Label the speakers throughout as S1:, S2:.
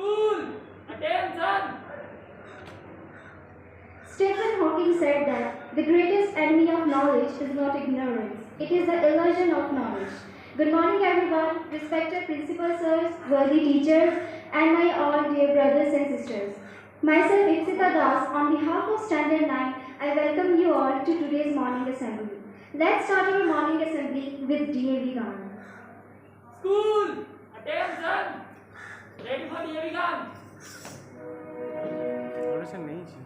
S1: School! Attention!
S2: Stephen Hawking said that the greatest enemy of knowledge is not ignorance, it is the illusion of knowledge. Good morning, everyone, respected principal sirs, worthy teachers, and my all dear brothers and sisters. Myself, Ipsita Das, on behalf of Standard 9, I welcome you all to today's morning assembly. Let's start our morning assembly with DAV gun.
S1: School! Attention! Ready for the exam!
S3: थोड़ा सा नहीं जी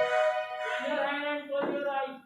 S1: Raise your hand and close your eyes.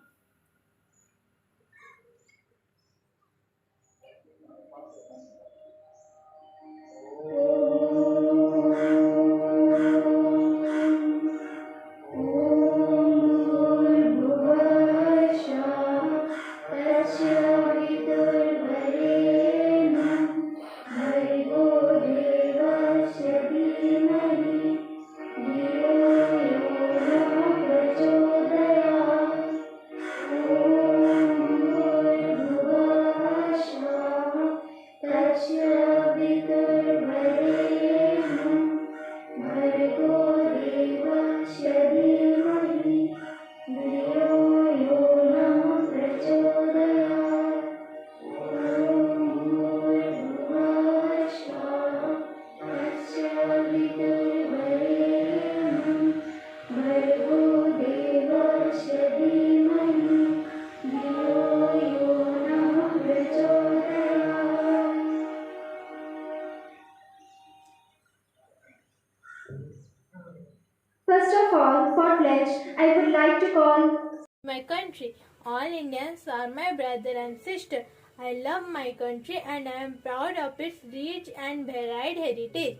S2: First of all, for pledge, I would like to call
S4: my country. All Indians are my brother and sister. I love my country and I am proud of its rich and varied heritage.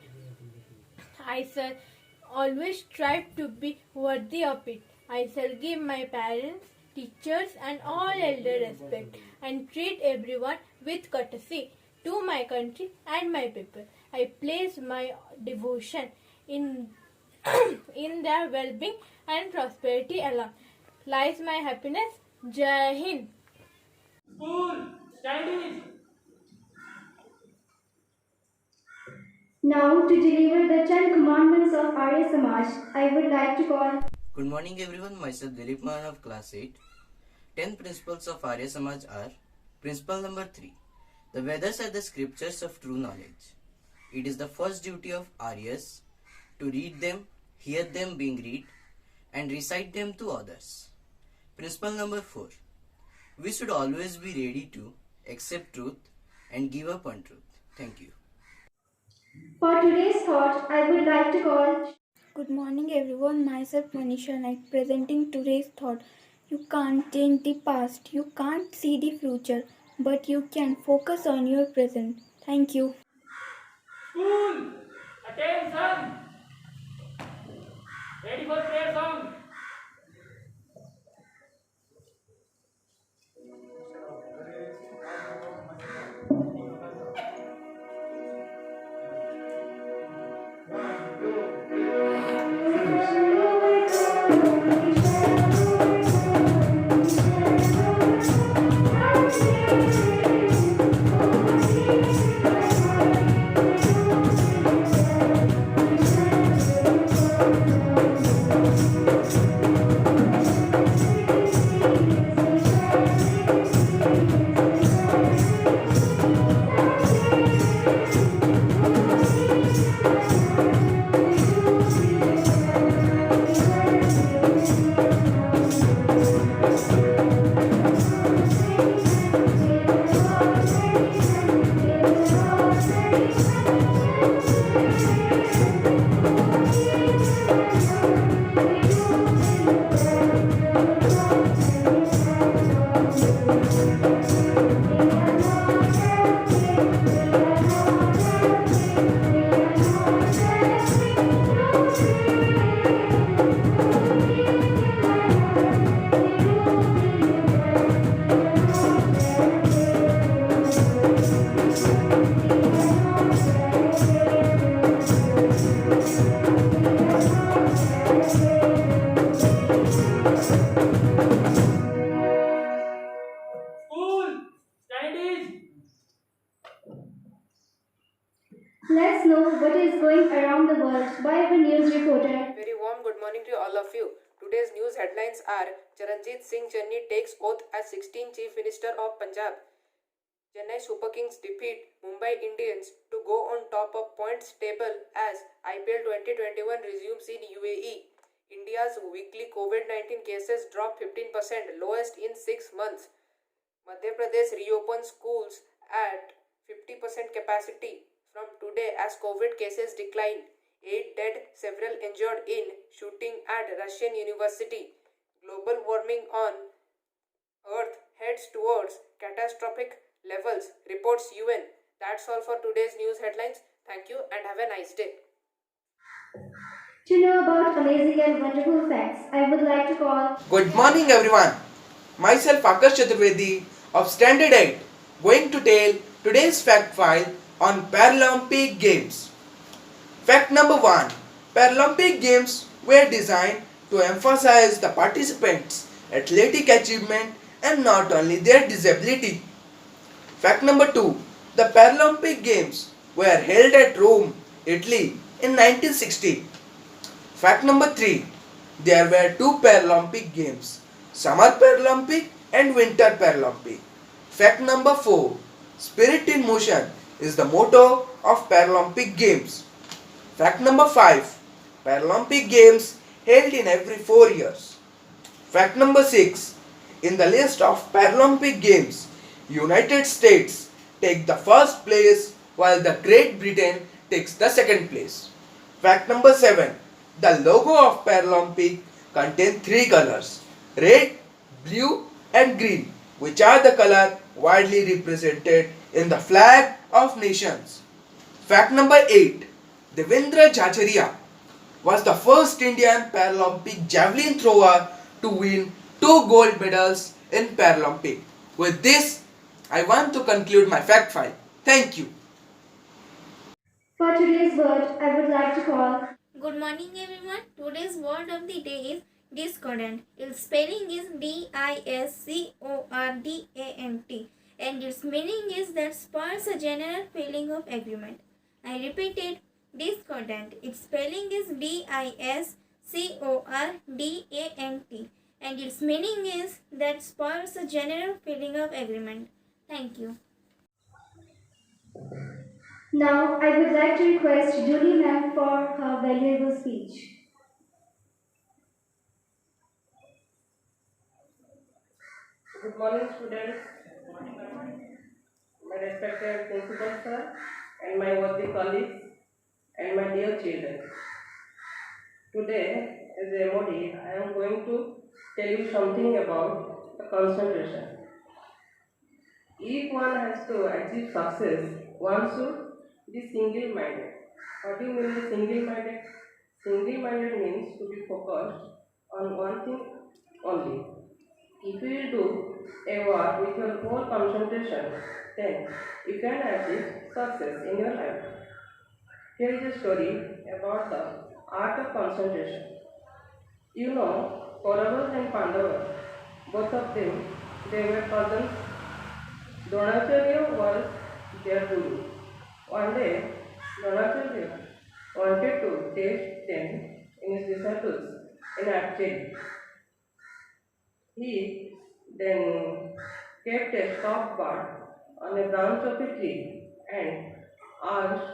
S4: I shall always strive to be worthy of it. I shall give my parents, teachers, and all elder respect and treat everyone with courtesy to my country and my people. I place my devotion in in their well-being and prosperity alone lies my happiness. Jai Hind.
S1: School! Standing!
S2: now to deliver the 10 commandments of Arya Samaj. I would like to call
S5: Good morning everyone, myself Dilip Mahan of class 8. 10 principles of Arya Samaj are: Principle number 3. The Vedas are the scriptures of true knowledge. It is the first duty of Aryas to read them, hear them being read, and recite them to others. Principle number 4. We should always be ready to accept truth and give up on truth. Thank you.
S2: For today's thought, I would like to call
S6: Good morning, everyone. Myself Manisha Naik presenting today's thought. You can't change the past, you can't see the future, but you can focus on your present. Thank you.
S1: School! Attention! Ready for prayer song? School, standing.
S2: Let's know what is going around the world by our news reporter.
S3: Very warm good morning to all of you. Today's news headlines are Charanjit Singh Channi takes oath as 16th Chief Minister of Punjab. Chennai Super Kings defeat Mumbai Indians to go on top of points table as IPL 2021 resumes in UAE. India's weekly COVID-19 cases drop 15%, lowest in 6 months. Madhya Pradesh reopens schools at 50% capacity from today as COVID cases decline. 8 dead, several injured in shooting at Russian university. Global warming on Earth heads towards catastrophic levels, reports UN. That's all for today's news headlines. Thank you and have a nice day.
S2: To know about amazing and wonderful facts, I would like to call.
S7: Good morning everyone. Myself Akash Chaturvedi of Standard 8 going to tell today's fact file on Paralympic Games. Fact number 1. Paralympic Games were designed to emphasize the participants' athletic achievement and not only their disability. Fact number 2. The Paralympic Games were held at Rome, Italy in 1960. Fact number 3. There were 2 Paralympic Games, Summer Paralympic and Winter Paralympic. Fact number 4. Spirit in motion is the motto of Paralympic Games. Fact number 5. Paralympic Games held in every 4 years. Fact number 6. In the list of Paralympic Games, United States take the first place while the Great Britain takes the second place. Fact number 7. The logo of Paralympic contains 3 colors, red, blue and green, which are the color widely represented in the flag of nations. Fact number 8. Devendra Jhacharia was the first Indian Paralympic javelin thrower to win 2 gold medals in Paralympic. With this, I want to conclude my fact file. Thank you.
S2: For today's word, I would like to call.
S8: Good morning everyone. Today's word of the day is discordant. Its spelling is discordant and its meaning is that spurs a general feeling of agreement. I repeated, discordant. Its spelling is discordant and its meaning is that spurs a general feeling of agreement. Thank you.
S2: Now, I would like to request Julie ma'am for her valuable speech.
S9: Good morning, students. My respected principal sir, and my worthy colleagues, and my dear children. Today, as a MOD, I am going to tell you something about the concentration. If one has to achieve success, one should be single-minded. What do you mean by single-minded? Single-minded means to be focused on one thing only. If you will do a work with your whole concentration, then you can achieve success in your life. Here is a story about the art of concentration. You know, Kauravas and Pandavas, both of them, they were cousins. Dronacharya was their guru. One day, Dronacharya wanted to test them in his disciples in archery. He then kept a soft bird on a branch of a tree and asked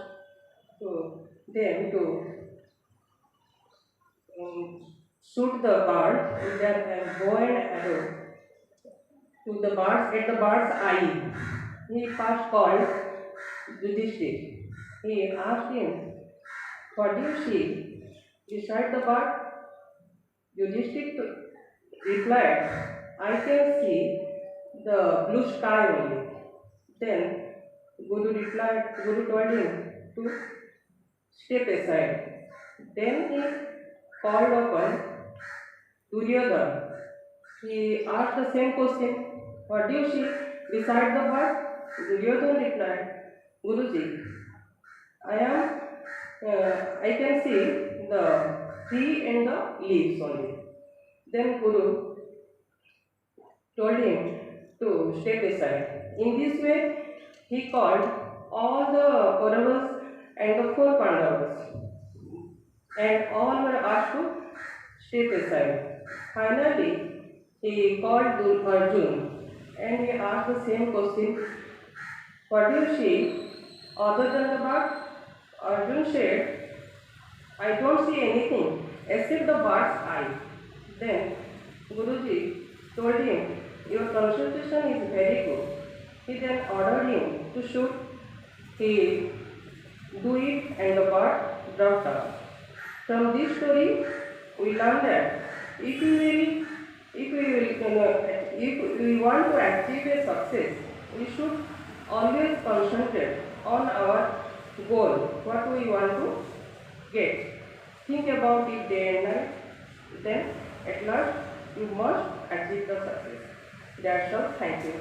S9: them to shoot the bird with their bow and arrow to the bird's at the bird's eye. He first called Yudhishthir. He asked him, "What do you see beside the bird?" Yudhishthir replied, "I can see the blue sky only." Then Guru told him to step aside. Then he called upon Duryodhana. He asked the same question, "What do you see beside the bird?" Duryodhana replied, "Guruji, I can see the tree and the leaves only." Then Guru told him to step aside. In this way, he called all the Kauravas and the four Pandavas, and all were asked to step aside. Finally, he called Arjun and he asked the same question, "What do you see other than the bird?" Arjun said, "I don't see anything except the bird's eye." Then Guruji told him, "Your concentration is very good." He then ordered him to shoot. He do it and the bird dropped out. From this story, we learn that if we want to achieve a success, we should always concentrate on our goal, what we want to get. Think about it day and night. Then, at last, you must achieve the success. That's all. Thank you.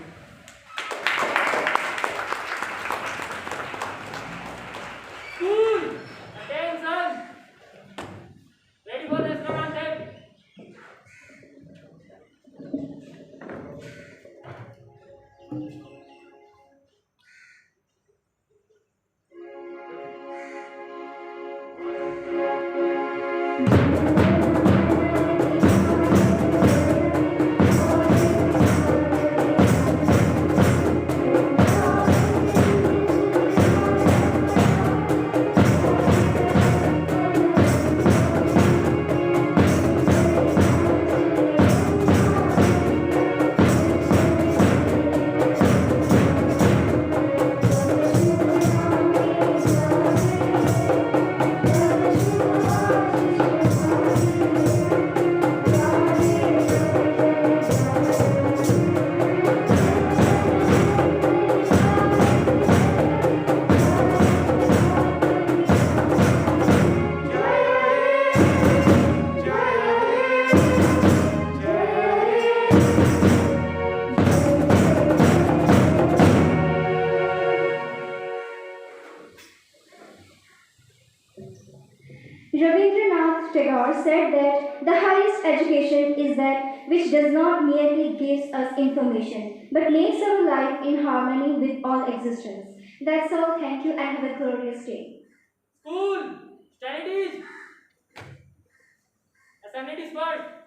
S1: School! Attention! Ready for the national anthem?
S2: Rabindranath Tagore said that the highest education is that which does not merely gives us information, but makes our life in harmony with all existence. That's all. Thank you and have a glorious day.
S1: School! Stand it is! Assembly dispersed!